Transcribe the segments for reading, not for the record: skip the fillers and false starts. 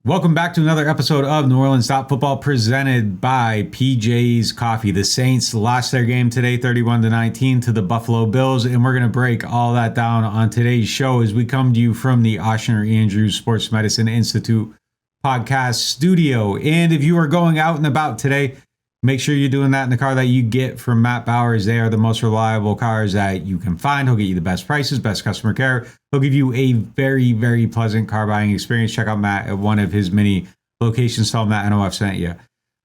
Welcome back to another episode of NewOrleans.Football presented by PJ's Coffee. The Saints lost their game today 31-19 to the Buffalo Bills, and we're going to break all that down on today's show as we come to you from the Oshner Andrews Sports Medicine Institute podcast studio. And if you are going out and about today, make sure you're doing that in the car that you get from Matt Bowers. They are the most reliable cars that you can find. He'll get you the best prices, best customer care. He'll give you a very, very pleasant car buying experience. Check out Matt at one of his many locations. Tell him Matt NOF sent you.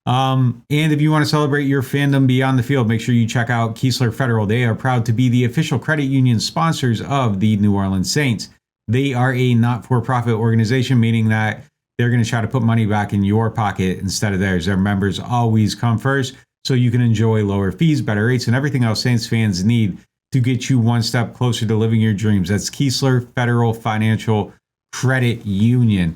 And if you want to celebrate your fandom beyond the field, make sure you check out Keesler Federal. They are proud to be the official credit union sponsors of the New Orleans Saints. They are a not-for-profit organization, meaning that they're going to try to put money back in your pocket instead of theirs. Their members always come first, so you can enjoy lower fees, better rates, and everything else Saints fans need to get you one step closer to living your dreams. That's Keesler Federal Financial Credit Union.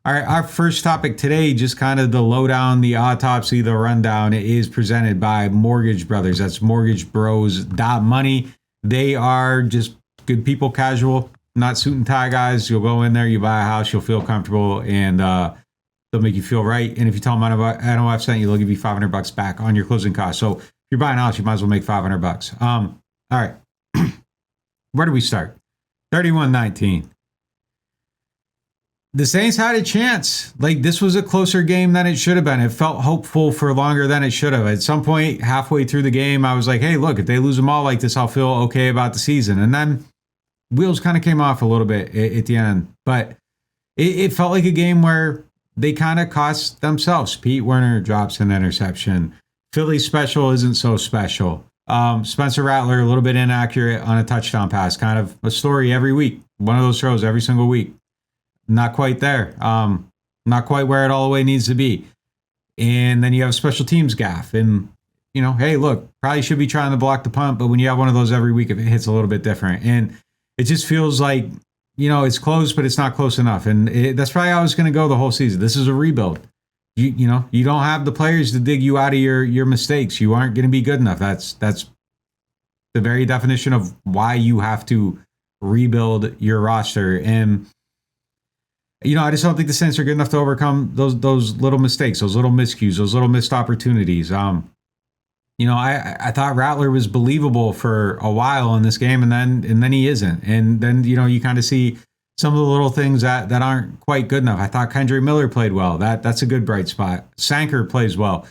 All right, our first topic today, just kind of the lowdown, the autopsy, the rundown, is presented by Mortgage Brothers. That's mortgagebros.money. They are just good people, casual, not suit and tie guys. You'll go in there, you buy a house, you'll feel comfortable, and they'll make you feel right. And if you tell them NOF sent you, they'll give you $500 back on your closing costs. So if you're buying a house, you might as well make $500. All right. Where do we start? 31-19. The Saints had a chance. Like, this was a closer game than it should have been. It felt hopeful for longer than it should have. At some point, halfway through the game, I was like, hey, look, if they lose them all like this, I'll feel okay about the season. And then wheels kind of came off a little bit at the end. But it felt like a game where they kind of cost themselves. Pete Werner drops an interception. Philly special isn't so special. Spencer Rattler, a little bit inaccurate on a touchdown pass. Kind of a story every week. One of those throws every single week. Not quite there. Not quite where it all the way needs to be. And then you have a special teams gaff. And, you know, hey, look, probably should be trying to block the punt, but when you have one of those every week, it hits a little bit different. And it just feels like, you know, it's close, but it's not close enough. And that's probably how it's going to go the whole season. This is a rebuild. You know, you don't have the players to dig you out of your mistakes. You aren't going to be good enough. That's the very definition of why you have to rebuild your roster. And, you know, I just don't think the Saints are good enough to overcome those little mistakes, those little miscues, those little missed opportunities. You know, I thought Rattler was believable for a while in this game, and then he isn't. And then, you know, you kind of see some of the little things that aren't quite good enough. I thought Kendrick Miller played well. That's a good bright spot. Sanker plays well.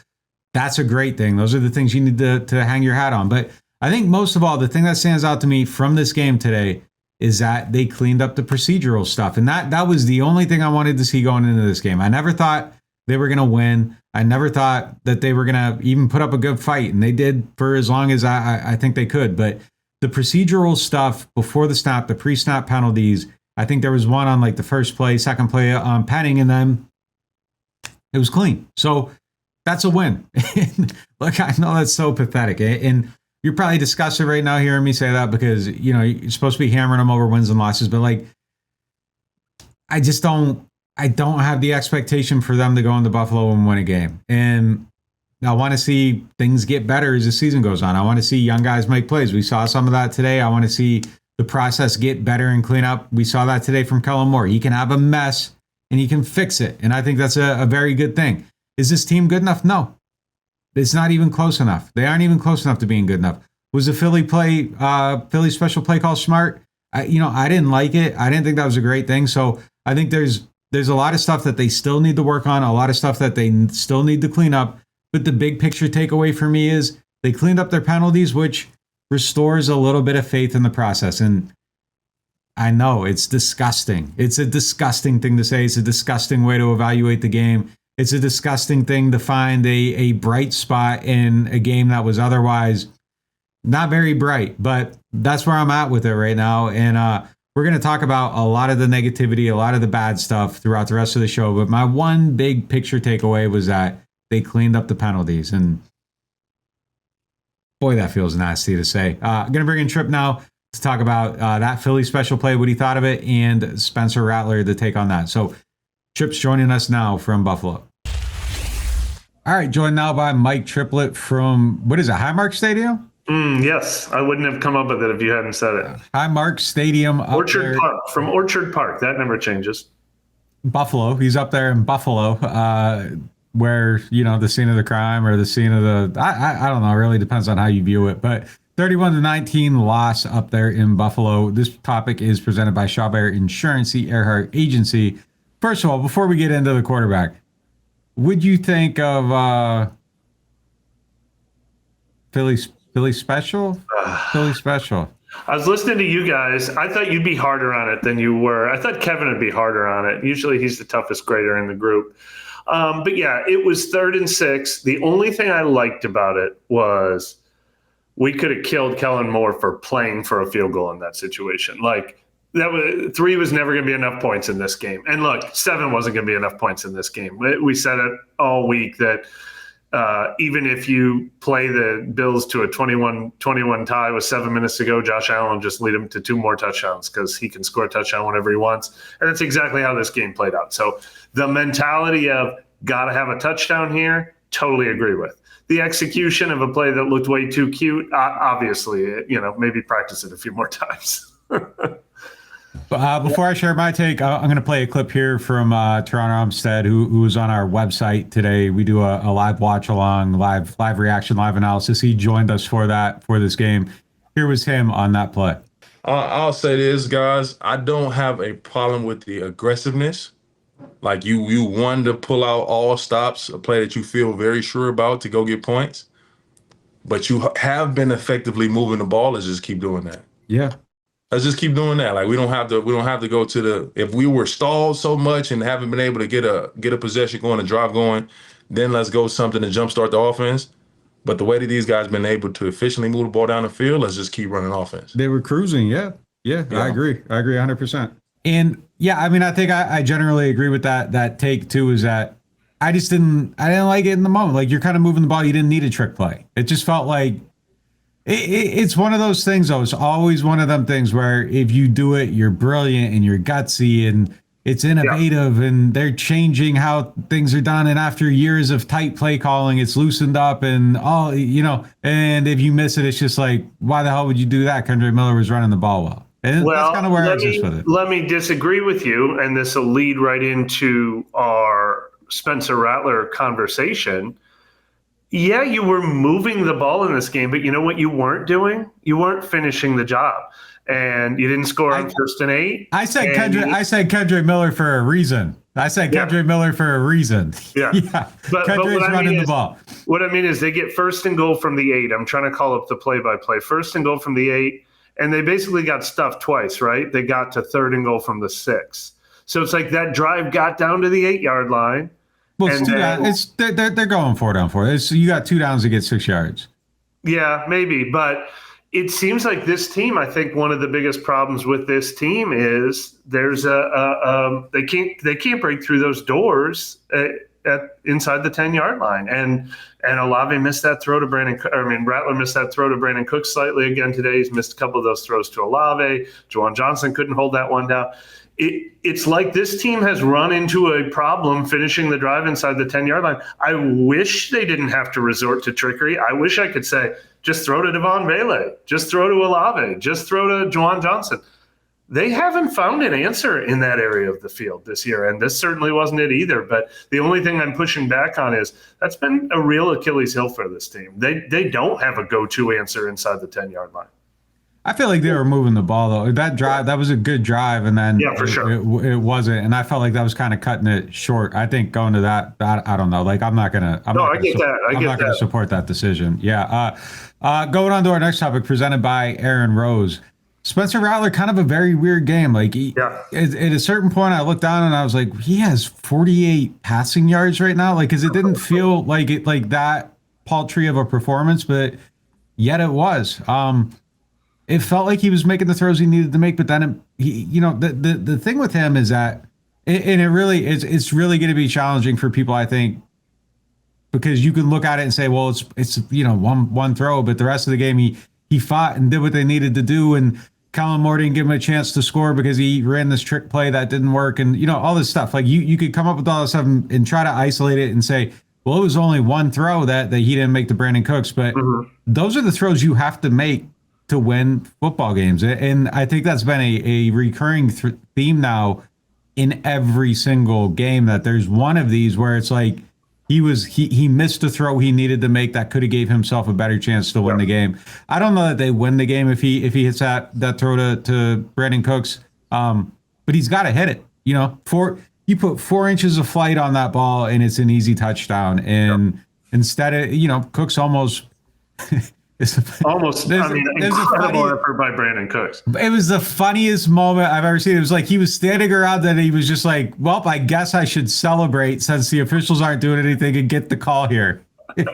That's a great thing. Those are the things you need to hang your hat on. But I think most of all, the thing that stands out to me from this game today is that they cleaned up the procedural stuff. And that was the only thing I wanted to see going into this game. I never thought they were going to win. I never thought that they were going to even put up a good fight. And they did for as long as I think they could. But the procedural stuff before the snap, the pre-snap penalties, I think there was one on like the first play, second play on Penning, and then it was clean. So that's a win. Look, I know that's so pathetic. And you're probably disgusted right now hearing me say that because, you know, you're supposed to be hammering them over wins and losses. But like, I don't have the expectation for them to go into Buffalo and win a game. And I want to see things get better as the season goes on. I want to see young guys make plays. We saw some of that today. I want to see the process get better and clean up. We saw that today from Kellen Moore. He can have a mess and he can fix it. And I think that's a very good thing. Is this team good enough? No. It's not even close enough. They aren't even close enough to being good enough. Was the Philly special play call smart? I didn't like it. I didn't think that was a great thing. So I think there's a lot of stuff that they still need to work on, a lot of stuff that they still need to clean up. But the big picture takeaway for me is they cleaned up their penalties, which restores a little bit of faith in the process. And I know it's disgusting. It's a disgusting thing to say. It's a disgusting way to evaluate the game. It's a disgusting thing to find a bright spot in a game that was otherwise not very bright. But that's where I'm at with it right now. And we're going to talk about a lot of the negativity, a lot of the bad stuff throughout the rest of the show. But my one big picture takeaway was that they cleaned up the penalties. And boy, that feels nasty to say. I'm going to bring in Tripp now to talk about that Philly special play, what he thought of it, and Spencer Rattler to take on that. So Tripp's joining us now from Buffalo. All right, joined now by Mike Triplett from, what is it, Highmark Stadium? Yes, I wouldn't have come up with it if you hadn't said it. Highmark Stadium. Orchard Park, from Orchard Park. That never changes. Buffalo. He's up there in Buffalo, where, the scene of the crime or the scene of I don't know. It really depends on how you view it. But 31-19 loss up there in Buffalo. This topic is presented by Shawbear Insurance, the Earhart Agency. First of all, before we get into the quarterback, would you think of Philly special? Philly special. I was listening to you guys. I thought you'd be harder on it than you were. I thought Kevin would be harder on it. Usually he's the toughest grader in the group. But yeah, it was 3rd and 6. The only thing I liked about it was we could have killed Kellen Moore for playing for a field goal in that situation. Like, 3 was never going to be enough points in this game. And look, 7 wasn't going to be enough points in this game. We said it all week that even if you play the Bills to a 21-21 tie with 7 minutes to go, Josh Allen will just lead them to 2 more touchdowns because he can score a touchdown whenever he wants. And that's exactly how this game played out. So the mentality of got to have a touchdown here, totally agree with. The execution of a play that looked way too cute, obviously, maybe practice it a few more times. Before I share my take, I'm going to play a clip here from Toronto Armstead, who was on our website today. We do a live watch along, live reaction, live analysis. He joined us for this game. Here was him on that play. I'll say this, guys. I don't have a problem with the aggressiveness. Like you want to pull out all stops, a play that you feel very sure about to go get points. But you have been effectively moving the ball. Let's just keep doing that. Yeah. Let's just keep doing that. Like we don't have to go to if we were stalled so much and haven't been able to get a possession going, a drive going, then let's go something to jumpstart the offense. But the way that these guys been able to efficiently move the ball down the field, let's just keep running offense. They were cruising, yeah. I agree 100%. And yeah, I mean, I think I generally agree with that take too, is that I didn't like it in the moment. Like, you're kind of moving the ball. You didn't need a trick play. It just felt like it's one of those things, though. It's always one of them things where if you do it, you're brilliant and you're gutsy and it's innovative and they're changing how things are done. And after years of tight play calling, it's loosened up and and if you miss it, it's just like, why the hell would you do that? Kendrick Miller was running the ball well. And that's kind of where I was with it. Let me disagree with you, and this will lead right into our Spencer Rattler conversation. Yeah, you were moving the ball in this game, but you know what you weren't doing? You weren't finishing the job, and you didn't score on 1st and 8. I said Kendrick Miller for a reason. Kendrick Miller for a reason. Yeah. But Kendrick's running the ball. What I mean is they get 1st and goal from the 8. I'm trying to call up the play-by-play. 1st and goal from the 8. And they basically got stuffed twice, right? They got to 3rd and goal from the 6. So it's like that drive got down to the 8-yard line. Well, they're going 4 down 4. You got 2 downs to get 6 yards. Yeah, maybe. But it seems like this team, I think one of the biggest problems with this team is there's they can't break through those doors inside the 10-yard line. And Olave missed that throw to Rattler missed that throw to Brandon Cooks slightly again today. He's missed a couple of those throws to Olave. Juwan Johnson couldn't hold that one down. It's like this team has run into a problem finishing the drive inside the 10-yard line. I wish they didn't have to resort to trickery. I wish I could say, just throw to Devon Vele, just throw to Olave, just throw to Juwan Johnson. They haven't found an answer in that area of the field this year, and this certainly wasn't it either. But the only thing I'm pushing back on is that's been a real Achilles heel for this team. They don't have a go-to answer inside the 10-yard line. I feel like they were moving the ball, though. That drive, that was a good drive, and then for sure. it wasn't. And I felt like that was kind of cutting it short. I think going to that, I don't know. Like, I'm not going to support that decision. Yeah. Going on to our next topic, presented by Aaron Rose. Spencer Rattler, kind of a very weird game. Like, at a certain point, I looked down and I was like, he has 48 passing yards right now. Like, because it didn't feel like that paltry of a performance, but yet it was. It felt like he was making the throws he needed to make, but then the thing with him is that, it's really going to be challenging for people, I think, because you can look at it and say, well, it's one throw, but the rest of the game he fought and did what they needed to do, and Kellen Moore didn't give him a chance to score because he ran this trick play that didn't work, and all this stuff. Like, you could come up with all this stuff and try to isolate it and say, well, it was only one throw that he didn't make to Brandon Cooks, but those are the throws you have to make to win football games. And I think that's been a recurring theme now in every single game that there's one of these where it's like he missed a throw he needed to make that could have gave himself a better chance to win the game. I don't know that they win the game if he hits that throw to Brandon Cooks, but he's got to hit it. You know, you put 4 inches of flight on that ball and it's an easy touchdown. And instead of Cooks almost. Incredible effort by Brandon Cooks. It was the funniest moment I've ever seen. It was like he was standing around and he was just like, well, I guess I should celebrate since the officials aren't doing anything and get the call here. Yeah,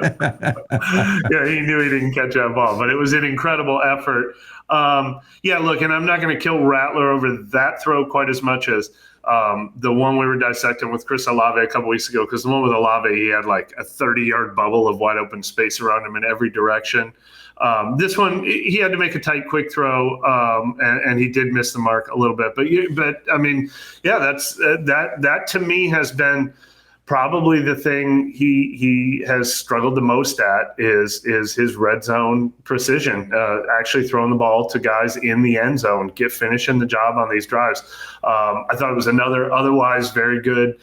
he knew he didn't catch that ball, but it was an incredible effort. Look, and I'm not going to kill Rattler over that throw quite as much as the one we were dissecting with Chris Olave a couple weeks ago, because the one with Olave, he had like a 30-yard bubble of wide open space around him in every direction. This one, he had to make a tight, quick throw, and he did miss the mark a little bit. But I mean, yeah, that to me has been probably the thing he has struggled the most at is his red zone precision, actually throwing the ball to guys in the end zone, finishing the job on these drives. I thought it was another otherwise very good.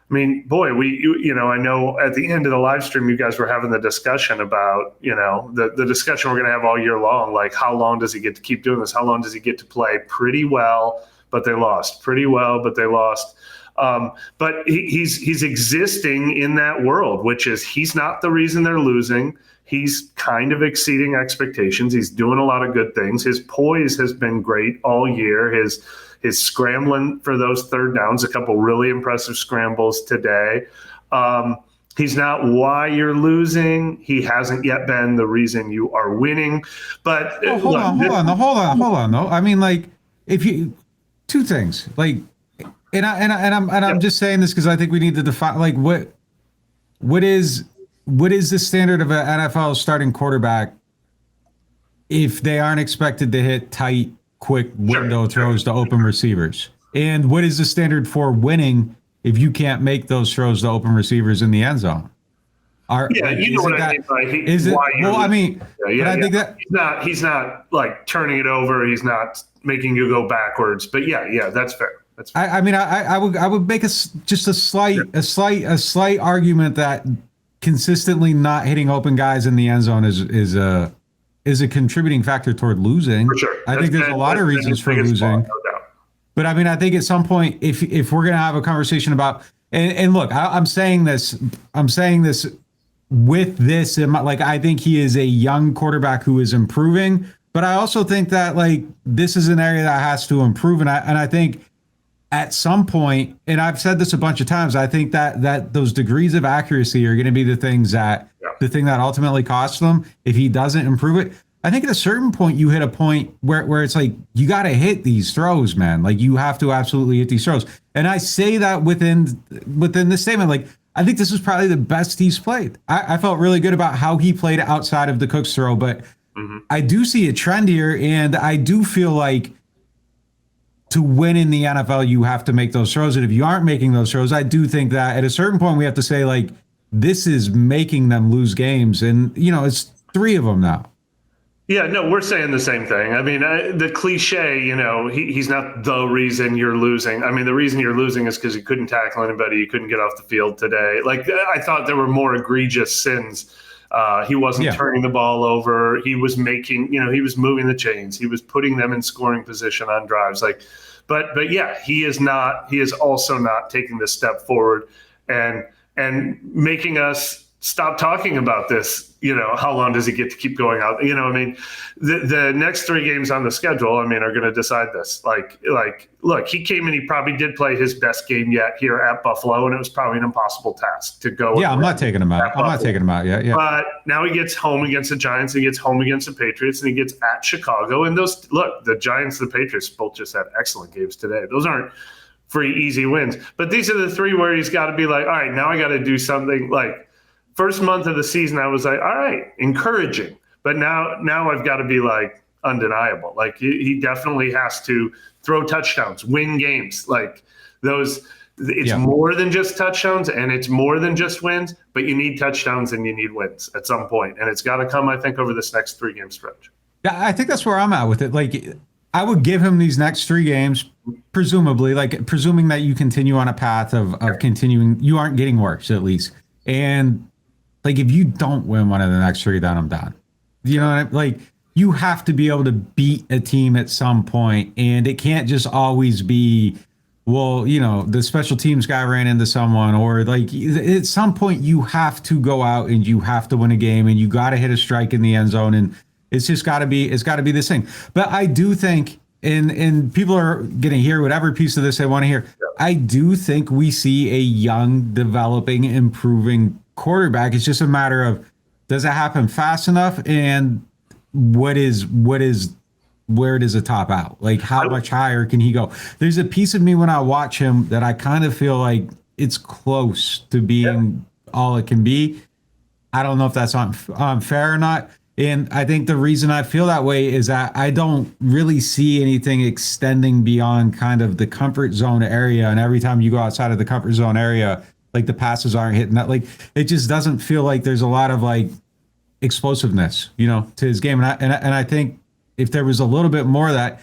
I mean, boy, I know at the end of the live stream, you guys were having the discussion about, the discussion we're going to have all year long, like how long does he get to keep doing this? How long does he get to play pretty well, but they lost? Pretty well, but they lost. But he's existing in that world, which is he's not the reason they're losing. He's kind of exceeding expectations. He's doing a lot of good things. His poise has been great all year. His scrambling for those third downs, a couple really impressive scrambles today. He's not why you're losing. He hasn't yet been the reason you are winning. But hold on. Though I mean, like, two things, like, and I'm just saying this because I think we need to define, like, what is the standard of an NFL starting quarterback if they aren't expected to hit tight, quick window throws to open receivers? And what is the standard for winning if you can't make those throws to open receivers in the end zone? I mean I think that he's not like turning it over. He's not making you go backwards. But yeah, that's fair. That's fair. I would make just a slight argument that consistently not hitting open guys in the end zone is a contributing factor toward losing. For sure. I think there's a lot of reasons for losing. No doubt. But I mean, I think at some point, if we're going to have a conversation about, and look, I'm saying this with this, like, I think he is a young quarterback who is improving, but I also think that, like, this is an area that has to improve. And I think at some point, and I've said this a bunch of times, I think that those degrees of accuracy are going to be the thing that ultimately costs them if he doesn't improve it. I think at a certain point you hit a point where it's like, you got to hit these throws, man. Like, you have to absolutely hit these throws. And I say that within this statement, like, I think this is probably the best he's played. I felt really good about how he played outside of the Cooks throw, but I do see a trend here, and I do feel like to win in the NFL, you have to make those throws. And if you aren't making those throws, I do think that at a certain point we have to say, like, this is making them lose games. And, it's 3 of them now. Yeah, no, we're saying the same thing. I mean, the cliche, he's not the reason you're losing. I mean, the reason you're losing is because you couldn't tackle anybody. You couldn't get off the field today. Like, I thought there were more egregious sins. He wasn't turning the ball over. He was making, he was moving the chains. He was putting them in scoring position on drives. Like, but yeah, he is also not taking this step forward and making us stop talking about this. How long does he get to keep going out? I mean, the next 3 games on the schedule, I mean, are going to decide this. Like, look, he came in, he probably did play his best game yet here at Buffalo, and it was probably an impossible task to go. Yeah, I'm not taking him out. Yeah. But now he gets home against the Giants, he gets home against the Patriots, and he gets at Chicago. And the Giants and the Patriots both just had excellent games today. Those aren't free, easy wins. But these are the 3 where he's got to be like, all right, now I got to do something. Like, first month of the season, I was like, all right, encouraging. But now I've got to be like undeniable. Like, he definitely has to throw touchdowns, win games. Like, those, it's more than just touchdowns and it's more than just wins, but you need touchdowns and you need wins at some point. And it's got to come, I think, over this next 3-game stretch. Yeah, I think that's where I'm at with it. Like, I would give him these next 3 games, presumably, like presuming that you continue on a path of continuing, you aren't getting worse at least. And like if you don't win one of the next three, then I'm done. You know what I mean? Like you have to be able to beat a team at some point, and it can't just always be, well, you know, the special teams guy ran into someone, or like at some point you have to go out and you have to win a game, and you got to hit a strike in the end zone, and it's just got to be this thing. But I do think, and people are going to hear whatever piece of this they want to hear. I do think we see a young, developing, improving quarterback. It's just a matter of, does it happen fast enough, and where does it top out? Like how much higher can he go? There's a piece of me when I watch him that I kind of feel like it's close to being all it can be. I don't know if that's unfair or not. And I think the reason I feel that way is that I don't really see anything extending beyond kind of the comfort zone area. And every time you go outside of the comfort zone area, like the passes aren't hitting that. Like it just doesn't feel like there's a lot of like explosiveness, you know, to his game. And I think if there was a little bit more of that,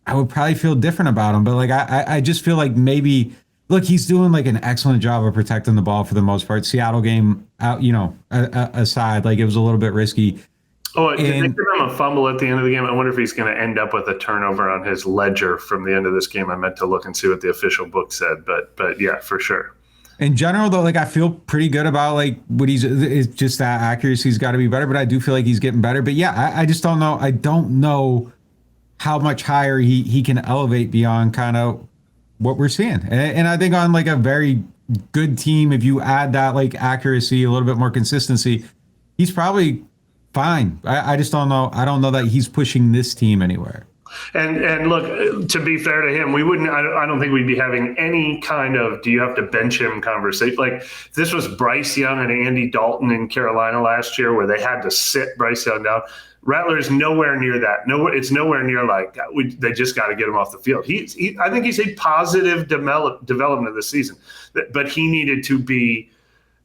I would probably feel different about him. But like I just feel like maybe, look, he's doing like an excellent job of protecting the ball for the most part. Seattle game out, you know, aside, like it was a little bit risky. Oh, did they give him a fumble at the end of the game? I wonder if he's going to end up with a turnover on his ledger from the end of this game. I meant to look and see what the official book said, but yeah, for sure. In general, though, like I feel pretty good about like what it's just that accuracy's got to be better, but I do feel like he's getting better. But yeah, I just don't know. I don't know how much higher he can elevate beyond kind of what we're seeing. And I think on like a very good team, if you add that like accuracy, a little bit more consistency, he's probably fine. I just don't know. I don't know that he's pushing this team anywhere. And look, to be fair to him, we wouldn't. I don't think we'd be having any kind of "do you have to bench him" conversation. Like this was Bryce Young and Andy Dalton in Carolina last year, where they had to sit Bryce Young down. Rattler is nowhere near that. It's nowhere near like they just got to get him off the field. I think he's a positive development this season, but he needed to be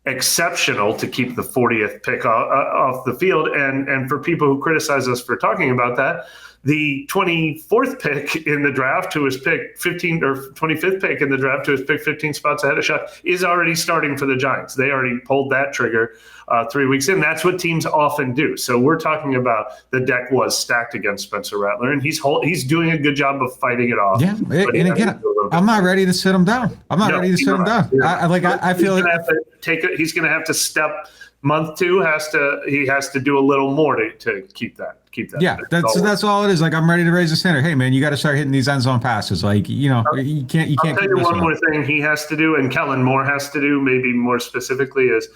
exceptional to keep the 40th pick off the field. And for people who criticize us for talking about that, the 24th pick in the draft, who was picked 15 or 25th pick in the draft, who was picked 15 spots ahead of Shot, is already starting for the Giants. They already pulled that trigger 3 weeks in. That's what teams often do. So we're talking about the deck was stacked against Spencer Rattler, and he's doing a good job of fighting it off. Yeah, and again, I'm not ready to sit him down. I feel like he's going to have to step. Month two he has to do a little more to keep that. Yeah, that's all it is. Like I'm ready to raise the standard. Hey man, you got to start hitting these end zone passes. Like you know, you can't. I'll tell you one more thing he has to do, and Kellen Moore has to do, maybe more specifically, is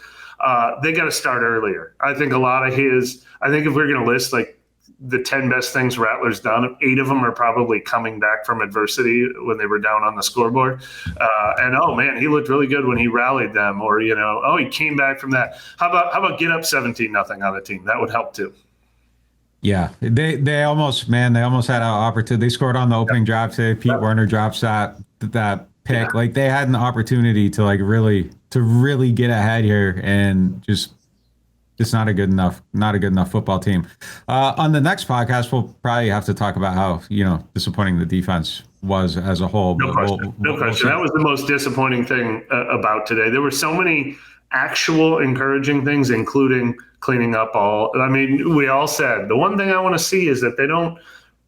they got to start earlier. I think a lot of I think if we're going to list like the 10 best things Rattler's done, 8 of them are probably coming back from adversity when they were down on the scoreboard. And oh man, he looked really good when he rallied them, or you know, oh, he came back from that. How about get up 17-0 on a team? That would help too. Yeah, they almost had an opportunity. They scored on the opening drive today. Pete Werner drops that pick. Yeah. Like they had an opportunity to like really get ahead here, and just not a good enough football team. On the next podcast, we'll probably have to talk about how, you know, disappointing the defense was as a whole. No question. That was the most disappointing thing about today. There were so many actual encouraging things, including cleaning up all. I mean, we all said the one thing I want to see is that they don't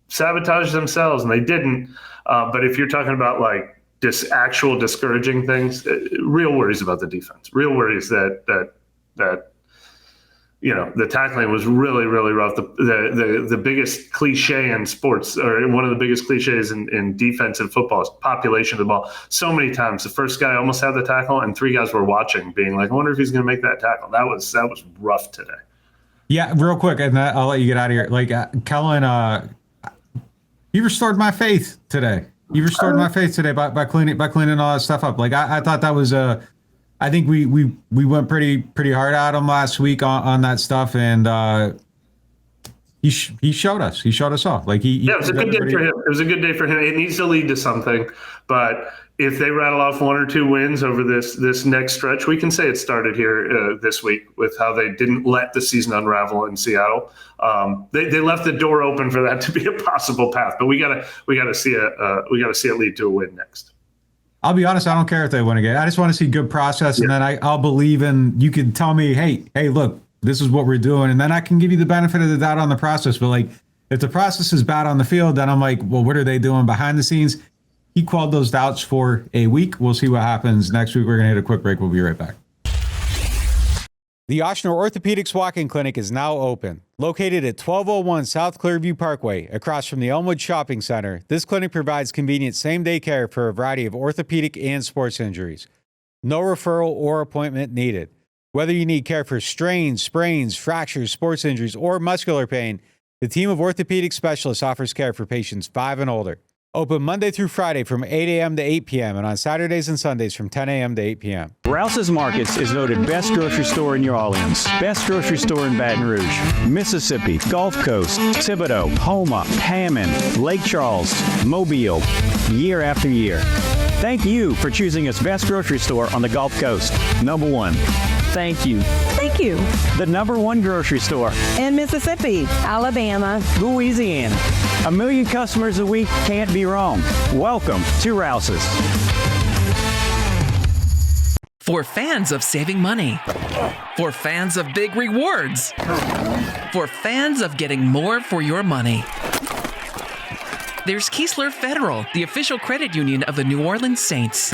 sabotage themselves, and they didn't. But if you're talking about like actual discouraging things, real worries about the defense, real worries that you know, the tackling was really, really rough. The biggest cliche in sports, or one of the biggest cliches in defensive football, is population of the ball. So many times, the first guy almost had the tackle, and 3 guys were watching, being like, I wonder if he's going to make that tackle. That was rough today. Yeah, real quick, and I'll let you get out of here. Like, Kellen, you restored my faith today. You restored my faith today by cleaning all that stuff up. Like, I thought that was I think we went pretty hard at him last week on that stuff, and he showed us all. Like it was a good day for him. It was a good day for him. It needs to lead to something, but if they rattle off 1 or 2 wins over this next stretch, we can say it started here this week with how they didn't let the season unravel in Seattle. They left the door open for that to be a possible path, but we gotta see it lead to a win next. I'll be honest, I don't care if they win again. I just want to see good process, and then I'll believe in. You can tell me, hey, look, this is what we're doing, and then I can give you the benefit of the doubt on the process. But like, if the process is bad on the field, then I'm like, well, what are they doing behind the scenes? He quelled those doubts for a week. We'll see what happens next week. We're going to hit a quick break. We'll be right back. The Ochsner Orthopedics Walk-In Clinic is now open. Located at 1201 South Clearview Parkway, across from the Elmwood Shopping Center, this clinic provides convenient same-day care for a variety of orthopedic and sports injuries. No referral or appointment needed. Whether you need care for strains, sprains, fractures, sports injuries, or muscular pain, the team of orthopedic specialists offers care for patients 5 and older. Open Monday through Friday from 8 a.m. to 8 p.m. and on Saturdays and Sundays from 10 a.m. to 8 p.m. Rouse's Markets is voted best grocery store in New Orleans, best grocery store in Baton Rouge, Mississippi, Gulf Coast, Thibodaux, Houma, Hammond, Lake Charles, Mobile, year after year. Thank you for choosing us best grocery store on the Gulf Coast. Number 1. Thank you. Thank you. The number 1 grocery store In Mississippi, Alabama, Louisiana. 1 million customers a week can't be wrong. Welcome to Rouse's. For fans of saving money. For fans of big rewards. For fans of getting more for your money. There's Keesler Federal, the official credit union of the New Orleans Saints.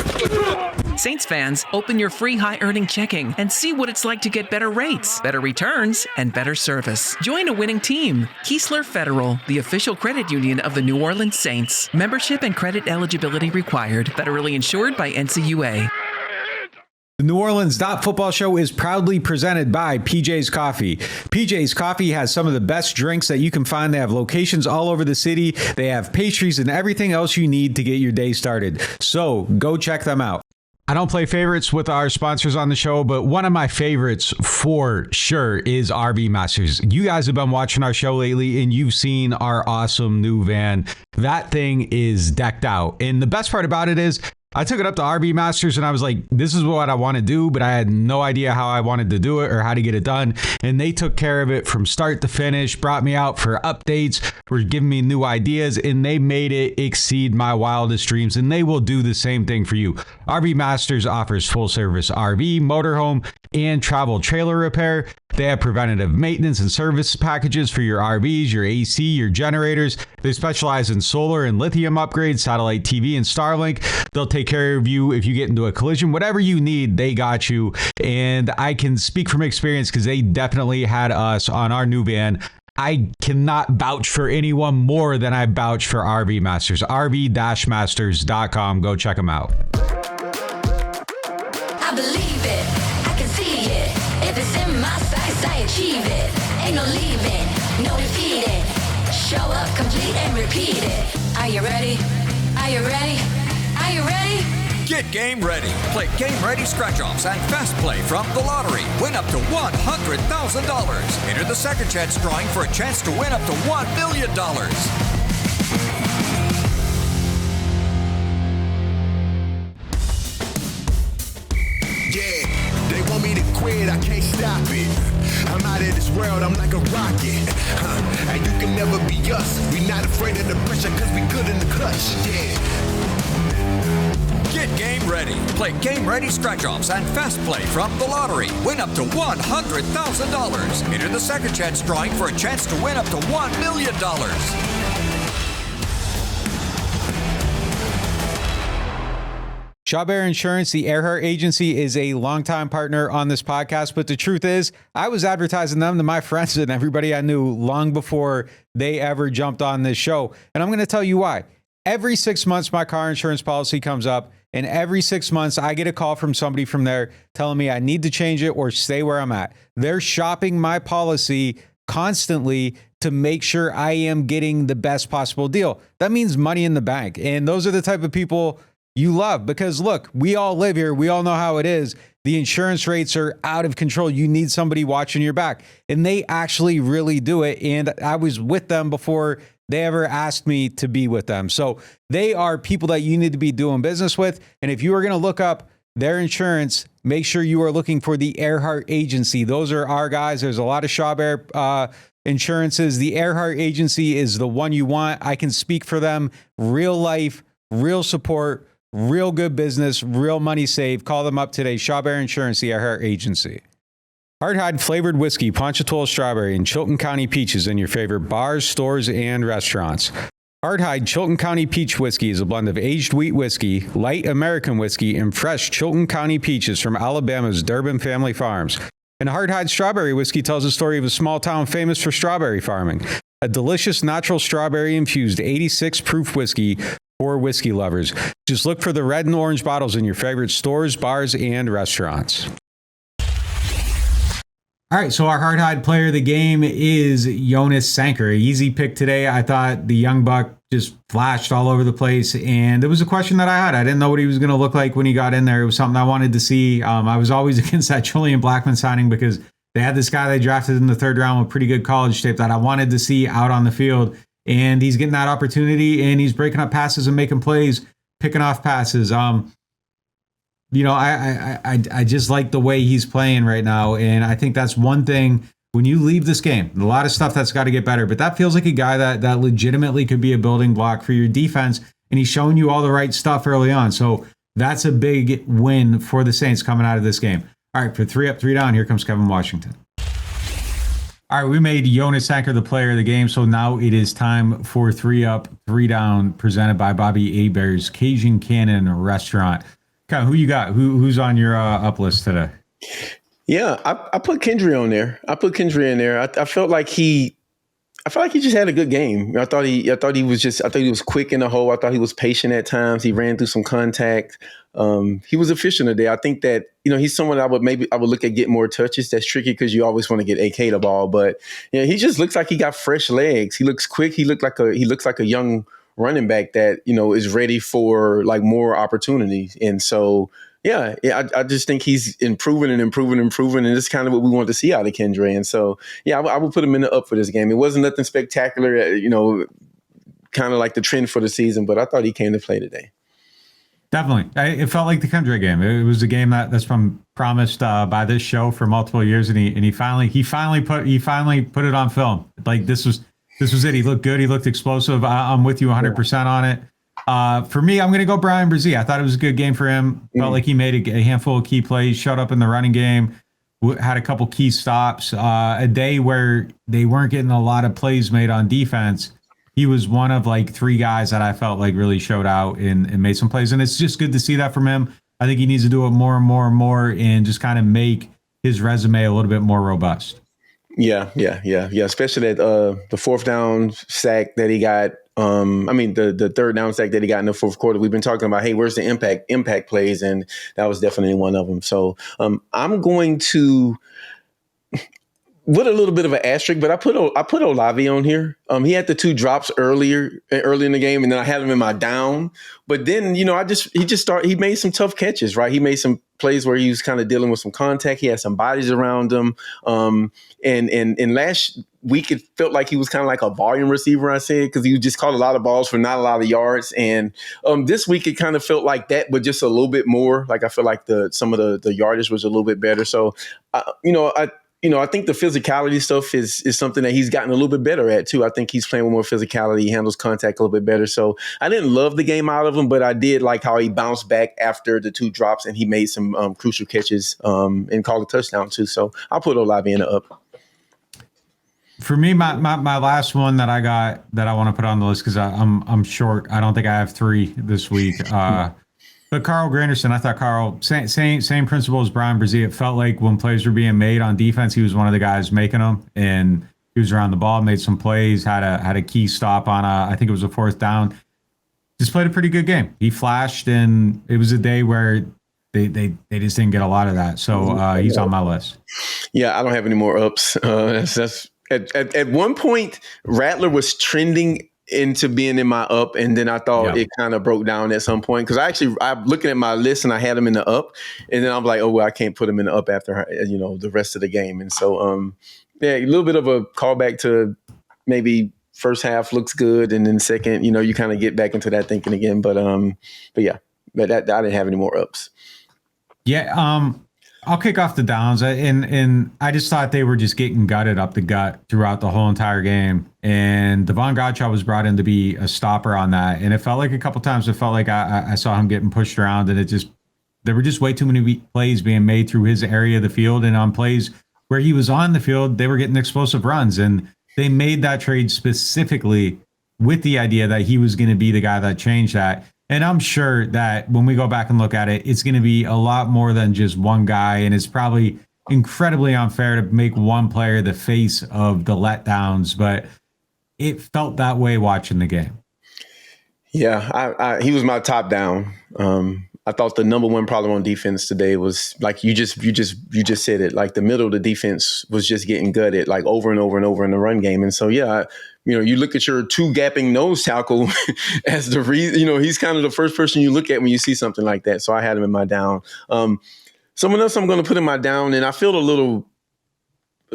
Saints fans, open your free high-earning checking and see what it's like to get better rates, better returns, and better service. Join a winning team. Keesler Federal, the official credit union of the New Orleans Saints. Membership and credit eligibility required. Federally insured by NCUA. The NewOrleans.Football show is proudly presented by PJ's Coffee. PJ's Coffee has some of the best drinks that you can find. They have locations all over the city. They have pastries and everything else you need to get your day started. So go check them out. I don't play favorites with our sponsors on the show, but one of my favorites for sure is RV Masters. You guys have been watching our show lately and you've seen our awesome new van. That thing is decked out. And the best part about it is I took it up to RV Masters and I was like, this is what I want to do, but I had no idea how I wanted to do it or how to get it done. And they took care of it from start to finish, brought me out for updates, were giving me new ideas, and they made it exceed my wildest dreams. And they will do the same thing for you. RV Masters offers full service RV, motorhome, and travel trailer repair. They have preventative maintenance and service packages for your RVs, your AC, your generators. They specialize in solar and lithium upgrades, satellite TV, and Starlink. They'll take care of you if you get into a collision. Whatever you need, they got you. And I can speak from experience because they definitely had us on our new van. I cannot vouch for anyone more than I vouch for RV Masters. RV-Masters.com. Go check them out. I believe it, I can see it. If it's in my sights, I achieve it. Ain't no leaving, no defeating. Show up, complete and repeat it. Are you ready? Are you ready? Are you ready? Get game ready. Play Game Ready Scratch-Offs and Fast Play from the lottery. Win up to $100,000. Enter the second chance drawing for a chance to win up to $1 million. Yeah, they want me to quit, I can't stop it. I'm out of this world, I'm like a rocket. And you can never be us. We not afraid of the pressure, cause we good in the clutch. Yeah. Get game ready. Play Game Ready Scratch-Offs and Fast Play from the lottery. Win up to $100,000. Enter the second chance drawing for a chance to win up to $1 million. Shawbear Insurance, the Earhart Agency, is a longtime partner on this podcast, but the truth is, I was advertising them to my friends and everybody I knew long before they ever jumped on this show. And I'm going to tell you why. Every 6 months, my car insurance policy comes up, and every 6 months, I get a call from somebody from there telling me I need to change it or stay where I'm at. They're shopping my policy constantly to make sure I am getting the best possible deal. That means money in the bank. And those are the type of people you love, because look, we all live here. We all know how it is. The insurance rates are out of control. You need somebody watching your back, and they actually really do it. And I was with them before they ever asked me to be with them. So they are people that you need to be doing business with. And if you are going to look up their insurance, make sure you are looking for the Earhart Agency. Those are our guys. There's a lot of Shaw Bear insurances. The Earhart Agency is the one you want. I can speak for them. Real life, real support, real good business, real money saved. Call them up today. Shaw Bear Insurance, the Earhart Agency. Hardhide flavored whiskey, Ponchatoula strawberry, and Chilton County peaches in your favorite bars, stores, and restaurants. Hardhide Chilton County Peach Whiskey is a blend of aged wheat whiskey, light American whiskey, and fresh Chilton County peaches from Alabama's Durbin Family Farms. And Hardhide Strawberry Whiskey tells the story of a small town famous for strawberry farming. A delicious natural strawberry-infused 86-proof whiskey for whiskey lovers. Just look for the red and orange bottles in your favorite stores, bars, and restaurants. All right, so our Hardhide player of the game is Jonas Sanker. Easy pick today. I thought the young buck just flashed all over the place, and it was a question that I had. I didn't know what he was going to look like when he got in there. It was something I wanted to see. I was always against that Julian Blackmon signing because they had this guy they drafted in the third round with pretty good college tape that I wanted to see out on the field, and he's getting that opportunity, and he's breaking up passes and making plays, picking off passes. You know, I just like the way he's playing right now. And I think that's one thing when you leave this game, a lot of stuff that's got to get better, but that feels like a guy that legitimately could be a building block for your defense. And he's showing you all the right stuff early on. So that's a big win for the Saints coming out of this game. All right, for 3 up, 3 down, here comes Kevin Washington. All right, we made Jonas Sanker the player of the game. So now it is time for 3 up, 3 down, presented by Bobby Hebert's Cajun Cannon Restaurant. Kind of who you got? Who's on your up list today? Yeah, I put Kendry on there. I put Kendry in there. I felt like he just had a good game. I thought he was quick in the hole. I thought he was patient at times. He ran through some contact. He was efficient today. I think that, he's someone I would look at get more touches. That's tricky because you always want to get AK the ball, but he just looks like he got fresh legs. He looks quick. He looks like a young running back that, is ready for like more opportunities. And so, I just think he's improving. And it's kind of what we want to see out of Kendry. And so, I would put him in the up for this game. It wasn't nothing spectacular, kind of like the trend for the season, but I thought he came to play today. Definitely. It felt like the Kendry game. It was a game that's been promised by this show for multiple years. And he finally put it on film. Like this was it. He looked good. He looked explosive. I'm with you 100% on it. For me, I'm going to go Brian Brzee. I thought it was a good game for him. Felt like he made a handful of key plays, showed up in the running game, had a couple key stops. A day where they weren't getting a lot of plays made on defense. He was one of like 3 guys that I felt like really showed out and made some plays. And it's just good to see that from him. I think he needs to do it more and more and more and just kind of make his resume a little bit more robust. Yeah. Especially that the 4th down sack that he got. The 3rd down sack that he got in the 4th quarter. We've been talking about, hey, where's the impact plays? And that was definitely one of them. So I'm going to, with a little bit of an asterisk, but I put Olave on here. He had the 2 drops early in the game, and then I had him in my down. But then, he made some tough catches, right? He made some plays where he was kind of dealing with some contact. He had some bodies around him. And last week it felt like he was kind of like a volume receiver, I said, because he just caught a lot of balls for not a lot of yards. And this week it kind of felt like that, but just a little bit more. Like I feel like some of the yardage was a little bit better. So, I think the physicality stuff is something that he's gotten a little bit better at too. I think he's playing with more physicality. He handles contact a little bit better. So I didn't love the game out of him, but I did like how he bounced back after the 2 drops and he made some crucial catches and called a touchdown too. So I'll put Olave in the up. For me, my last one that I got that I want to put on the list because I'm short. I don't think I have 3 this week. But Carl Granderson, I thought Carl, same principle as Brian Brzee. It felt like when plays were being made on defense, he was one of the guys making them, and he was around the ball, made some plays, had a key stop on I think it was a 4th down. Just played a pretty good game. He flashed, and it was a day where they just didn't get a lot of that. So he's on my list. Yeah, I don't have any more ups. That's at one point, Rattler was trending into being in my up, and then I thought it kind of broke down at some point because I'm looking at my list and I had him in the up, and then I'm like, oh well, I can't put him in the up after the rest of the game, and so a little bit of a callback to maybe first half looks good, and then second, you kind of get back into that thinking again. But yeah, but I didn't have any more ups. Yeah, I'll kick off the downs, and I just thought they were just getting gutted up the gut throughout the whole entire game. And Devon Godchaux was brought in to be a stopper on that, and it felt like a couple times I saw him getting pushed around, and there were just way too many plays being made through his area of the field, and on plays where he was on the field, they were getting explosive runs, and they made that trade specifically with the idea that he was going to be the guy that changed that. And I'm sure that when we go back and look at it, it's going to be a lot more than just one guy. And it's probably incredibly unfair to make one player the face of the letdowns, but it felt that way watching the game. Yeah, he was my top down. I thought the number one problem on defense today was, like you just said it, like the middle of the defense was just getting gutted like over and over and over in the run game. And so, yeah, you look at your two gapping nose tackle as the reason, he's kind of the first person you look at when you see something like that. So I had him in my down. Someone else I'm going to put in my down, and I feel a little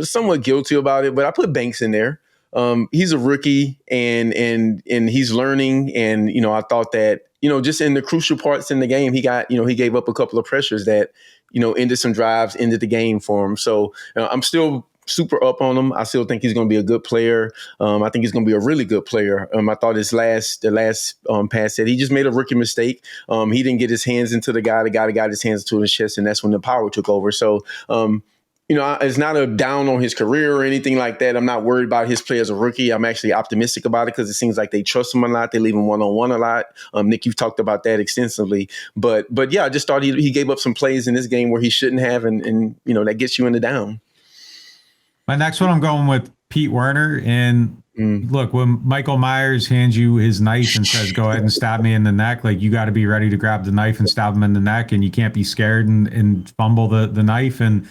somewhat guilty about it, but I put Banks in there. He's a rookie and he's learning. And, I thought that, just in the crucial parts in the game, he gave up a couple of pressures that, ended some drives, ended the game for him. So I'm still super up on him. I still think he's going to be a good player. I think he's going to be a really good player. I thought the last pass that he just made a rookie mistake. He didn't get his hands into the guy that got his hands to his chest, and that's when the power took over. So, it's not a down on his career or anything like that. I'm not worried about his play as a rookie. I'm actually optimistic about it because it seems like they trust him a lot. They leave him one-on-one a lot. Nick, you've talked about that extensively. But yeah, I just thought he gave up some plays in this game where he shouldn't have, and that gets you in the down. My next one, I'm going with Pete Werner. And look, when Michael Myers hands you his knife and says, go ahead and stab me in the neck, like you got to be ready to grab the knife and stab him in the neck, and you can't be scared and fumble the knife. And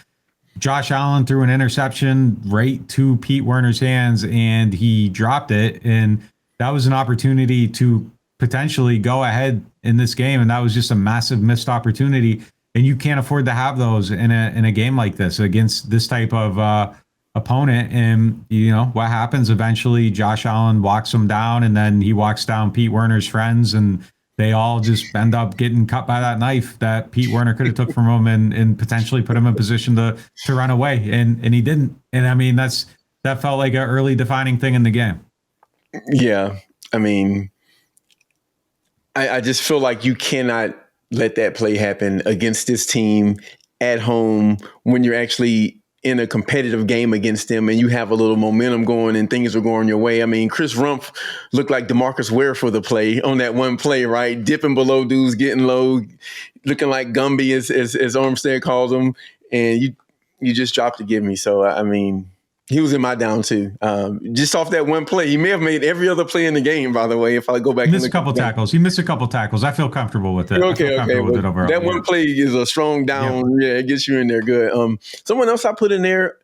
Josh Allen threw an interception right to Pete Werner's hands, and he dropped it. And that was an opportunity to potentially go ahead in this game. And that was just a massive missed opportunity. And you can't afford to have those in a game like this against this type of opponent. And what happens eventually, Josh Allen walks him down, and then he walks down Pete Werner's friends, and they all just end up getting cut by that knife that Pete Werner could have took from him and potentially put him in position to run away. And he didn't. And I mean, that felt like an early defining thing in the game. Yeah. I mean, I just feel like you cannot let that play happen against this team at home when you're actually in a competitive game against them and you have a little momentum going and things are going your way. I mean, Chris Rumpf looked like DeMarcus Ware for the play on that one play, right? Dipping below dudes, getting low, looking like Gumby as Armstead calls him. And you just dropped to give me. So, I mean, he was in my down too. Just off that one play. He may have made every other play in the game, by the way, if I go back. He missed a couple tackles. I feel comfortable with it. Okay. With it overall. That one play is a strong down. Yeah, it gets you in there good. Someone else I put in there,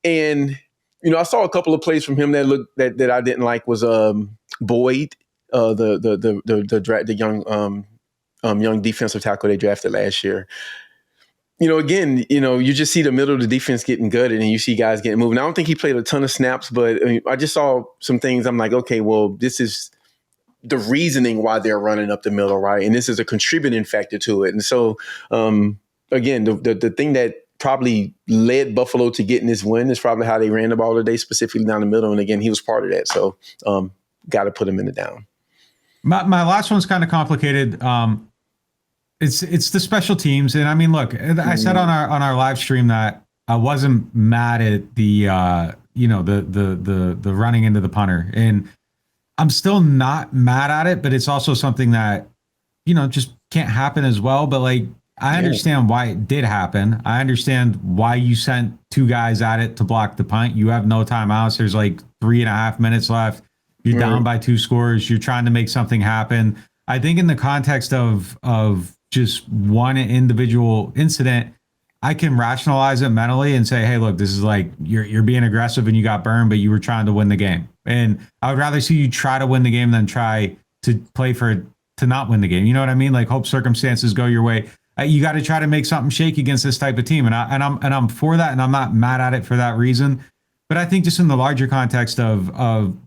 and I saw a couple of plays from him that I didn't like was Boyd, the young defensive tackle they drafted last year. Again, you just see the middle of the defense getting gutted and you see guys getting moved. And I don't think he played a ton of snaps, but I just saw some things. I'm like, okay, well, this is the reasoning why they're running up the middle, right? And this is a contributing factor to it. And so, again, the thing that probably led Buffalo to getting this win is probably how they ran the ball today, specifically down the middle. And again, he was part of that. So got to put him in the down. My last one's kind of complicated. It's the special teams, and I mean, look, I said on our live stream that I wasn't mad at the the running into the punter, and I'm still not mad at it, but it's also something that just can't happen as well. But like, I understand why it did happen. I understand why you sent two guys at it to block the punt. You have no timeouts. There's like 3.5 minutes left. You're down by 2 scores. You're trying to make something happen. I think in the context of just one individual incident, I can rationalize it mentally and say, hey, look, this is like you're being aggressive and you got burned, but you were trying to win the game. And I would rather see you try to win the game than try to play to not win the game. You know what I mean? Like, hope circumstances go your way. You got to try to make something shake against this type of team. And I'm for that, and I'm not mad at it for that reason. But I think just in the larger context of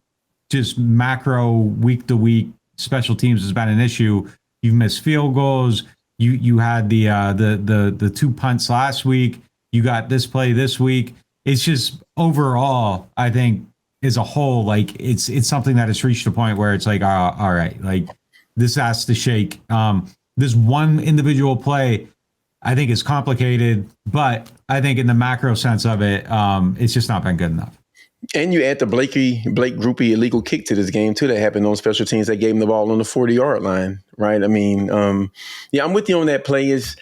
just macro week to week special teams has been an issue. You've missed field goals. You had the 2 punts last week. You got this play this week. It's just overall, I think, as a whole, like it's something that has reached a point where it's like, all right, like this has to shake. This one individual play, I think, is complicated, but I think in the macro sense of it, it's just not been good enough. And you add the Blake Groupie illegal kick to this game too that happened on special teams that gave him the ball on the 40-yard line, right? I mean, yeah, I'm with you on that play. Is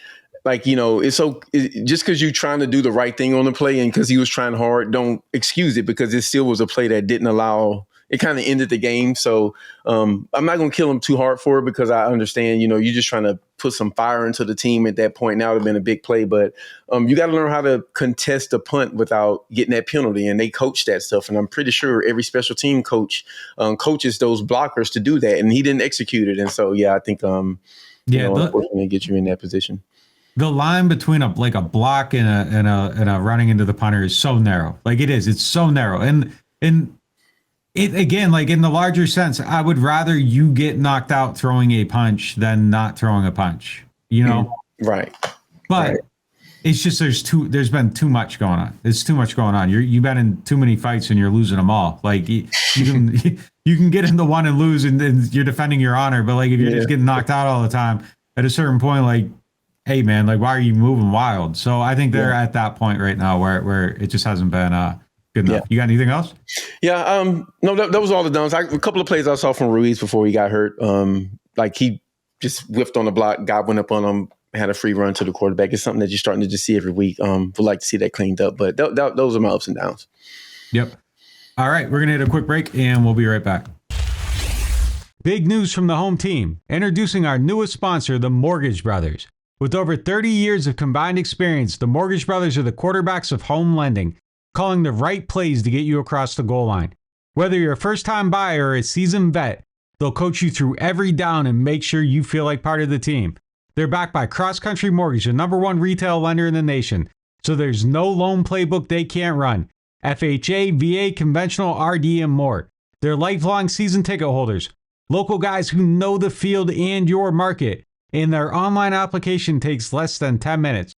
like, just because you're trying to do the right thing on the play and because he was trying hard, don't excuse it, because it still was a play that didn't allow. It kind of ended the game. So I'm not going to kill him too hard for it, because I understand, you're just trying to put some fire into the team at that point. Now it would have been a big play, but you got to learn how to contest a punt without getting that penalty. And they coach that stuff. And I'm pretty sure every special team coach coaches those blockers to do that. And he didn't execute it. And so, yeah, I think, unfortunately, it gets you in that position. The line between a block and a running into the punter is so narrow. Like it is. It's so narrow. And it, again, like in the larger sense, I would rather you get knocked out throwing a punch than not throwing a punch, Right. But right. It's just there's been too much going on. It's too much going on. You've been in too many fights and you're losing them all. Like you can get into one and lose and you're defending your honor. But like if you're just getting knocked out all the time, at a certain point, like, hey man, like why are you moving wild? So I think they're at that point right now where it just hasn't been good enough. Yeah. You got anything else? Yeah. No, that was all the downs. A couple of plays I saw from Ruiz before he got hurt. Like he just whiffed on the block, God went up on him, had a free run to the quarterback. It's something that you're starting to just see every week. Would like to see that cleaned up, but those are my ups and downs. Yep. All right, we're going to hit a quick break and we'll be right back. Big news from the home team. Introducing our newest sponsor, the Mortgage Brothers. With over 30 years of combined experience, the Mortgage Brothers are the quarterbacks of home lending, calling the right plays to get you across the goal line. Whether you're a first-time buyer or a seasoned vet, they'll coach you through every down and make sure you feel like part of the team. They're backed by Cross Country Mortgage, the #1 retail lender in the nation, so there's no loan playbook they can't run. FHA, VA, conventional, RD, and more. They're lifelong season ticket holders, local guys who know the field and your market, and their online application takes less than 10 minutes.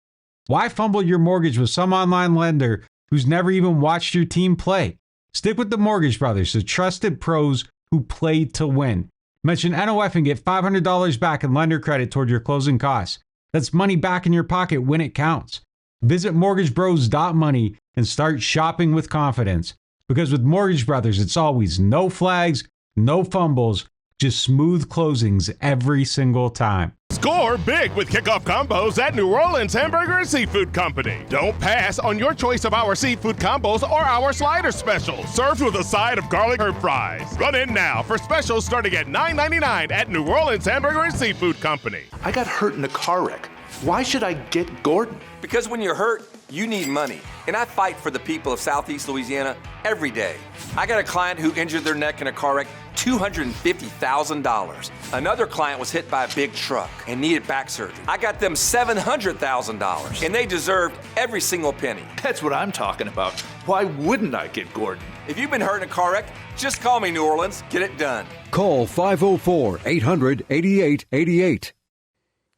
Why fumble your mortgage with some online lender who's never even watched your team play? Stick with the Mortgage Brothers, the trusted pros who play to win. Mention NOF and get $500 back in lender credit toward your closing costs. That's money back in your pocket when it counts. Visit mortgagebros.money and start shopping with confidence. Because with Mortgage Brothers, it's always no flags, no fumbles, just smooth closings every single time. Score big with kickoff combos at New Orleans Hamburger and Seafood Company. Don't pass on your choice of our seafood combos or our slider specials. Served with a side of garlic herb fries. Run in now for specials starting at $9.99 at New Orleans Hamburger and Seafood Company. I got hurt in a car wreck. Why should I get Gordon? Because when you're hurt, you need money. And I fight for the people of Southeast Louisiana every day. I got a client who injured their neck in a car wreck, $250,000. Another client was hit by a big truck and needed back surgery. I got them $700,000, and they deserved every single penny. That's what I'm talking about. Why wouldn't I get Gordon? If you've been hurt in a car wreck, just call me, New Orleans. Get it done. Call 504-800-8888.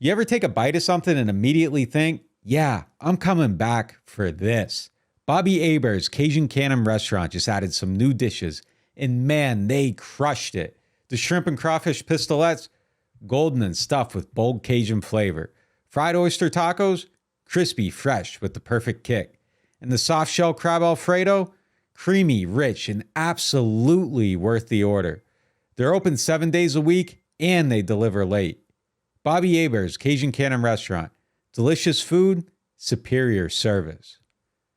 You ever take a bite of something and immediately think, yeah, I'm coming back for this? Bobby Hebert's Cajun Cannon Restaurant just added some new dishes, and man, they crushed it. The shrimp and crawfish pistolets, golden and stuffed with bold Cajun flavor. Fried oyster tacos, crispy, fresh with the perfect kick. And the soft shell crab Alfredo, creamy, rich, and absolutely worth the order. They're open 7 days a week, and they deliver late. Bobby Hebert's Cajun Cannon Restaurant. Delicious food, superior service.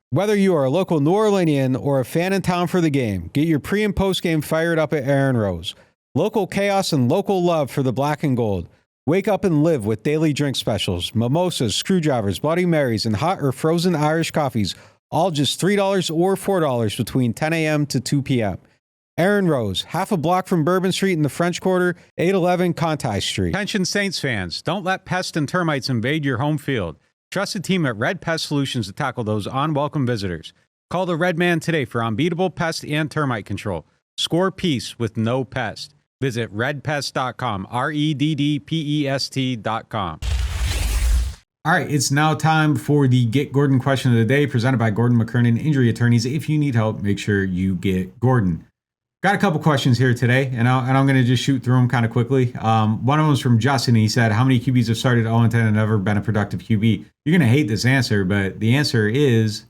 Whether you are a local New Orleanian or a fan in town for the game, get your pre- and post-game fired up at Aaron Rose. Local chaos and local love for the black and gold. Wake up and live with daily drink specials, mimosas, screwdrivers, Bloody Marys, and hot or frozen Irish coffees, all just $3 or $4 between 10 a.m. to 2 p.m. Aaron Rose, half a block from Bourbon Street in the French Quarter, 811 Conti Street. Attention Saints fans, don't let pests and termites invade your home field. Trust the team at Red Pest Solutions to tackle those unwelcome visitors. Call the Red Man today for unbeatable pest and termite control. Score peace with no pest. Visit redpest.com, REDDPEST.com. All right, it's now time for the Get Gordon question of the day, presented by Gordon McKernan Injury Attorneys. If you need help, make sure you get Gordon. Got a couple questions here today, and I'm going to just shoot through them kind of quickly. One of them is from Justin. He said, how many QBs have started 0-10 and never been a productive QB? You're going to hate this answer, but the answer is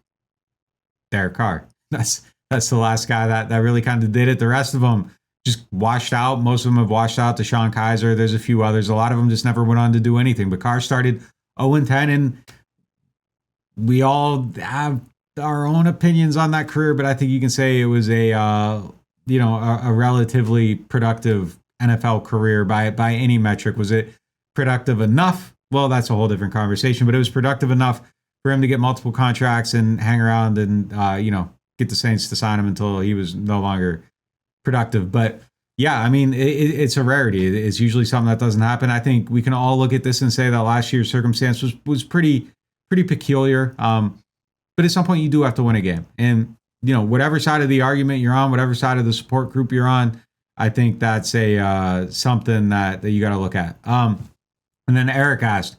Derek Carr. That's the last guy that really kind of did it. The rest of them just washed out. Most of them have washed out. Deshaun Kaiser, there's a few others. A lot of them just never went on to do anything. But Carr started 0-10, and we all have our own opinions on that career, but I think you can say it was a relatively productive NFL career by any metric. Was it productive enough? Well, that's a whole different conversation, but it was productive enough for him to get multiple contracts and hang around and, get the Saints to sign him until he was no longer productive. But yeah, I mean, it's a rarity. It's usually something that doesn't happen. I think we can all look at this and say that last year's circumstance was pretty peculiar. But at some point you do have to win a game. And, whatever side of the argument you're on, whatever side of the support group you're on, I think that's something that you got to look at. And then Eric asked,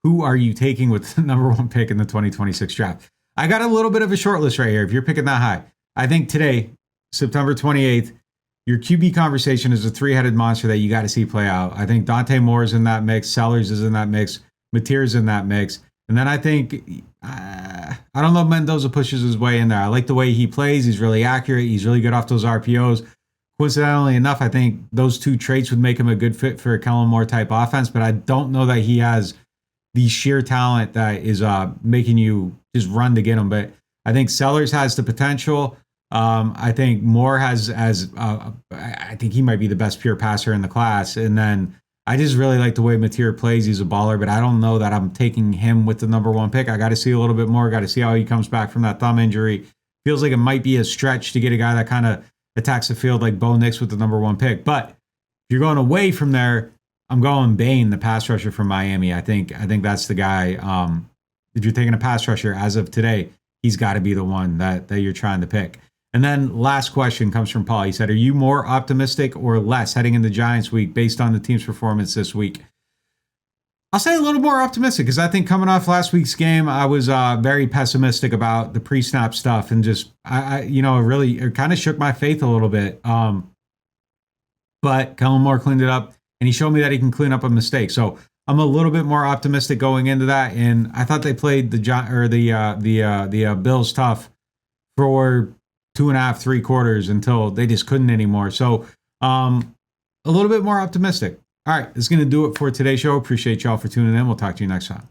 who are you taking with the number 1 pick in the 2026 draft? I got a little bit of a short list right here. If you're picking that high, I think today, September 28th, your QB conversation is a three-headed monster that you got to see play out. I think Dante Moore is in that mix. Sellers is in that mix. Mateer's in that mix. And then I think, I don't know if Mendoza pushes his way in there. I like the way he plays. He's really accurate. He's really good off those RPOs. Coincidentally enough, I think those two traits would make him a good fit for a Kellen Moore type offense, but I don't know that he has the sheer talent that is making you just run to get him. But I think Sellers has the potential. I think Moore has, I think he might be the best pure passer in the class. And then I just really like the way Mateer plays. He's a baller, but I don't know that I'm taking him with the number 1 pick. I got to see a little bit more. Got to see how he comes back from that thumb injury. Feels like it might be a stretch to get a guy that kind of attacks the field like Bo Nix with the number 1 pick. But if you're going away from there, I'm going Bain, the pass rusher from Miami. I think that's the guy. If you're taking a pass rusher as of today, he's got to be the one that you're trying to pick. And then last question comes from Paul. He said, are you more optimistic or less heading into Giants week based on the team's performance this week? I'll say a little more optimistic because I think coming off last week's game, I was very pessimistic about the pre-snap stuff and just, it kind of shook my faith a little bit. But Kellen Moore cleaned it up and he showed me that he can clean up a mistake. So I'm a little bit more optimistic going into that. And I thought they played the Bills tough for 2.5, 3 quarters until they just couldn't anymore. So a little bit more optimistic. All right, that's going to do it for today's show. Appreciate y'all for tuning in. We'll talk to you next time.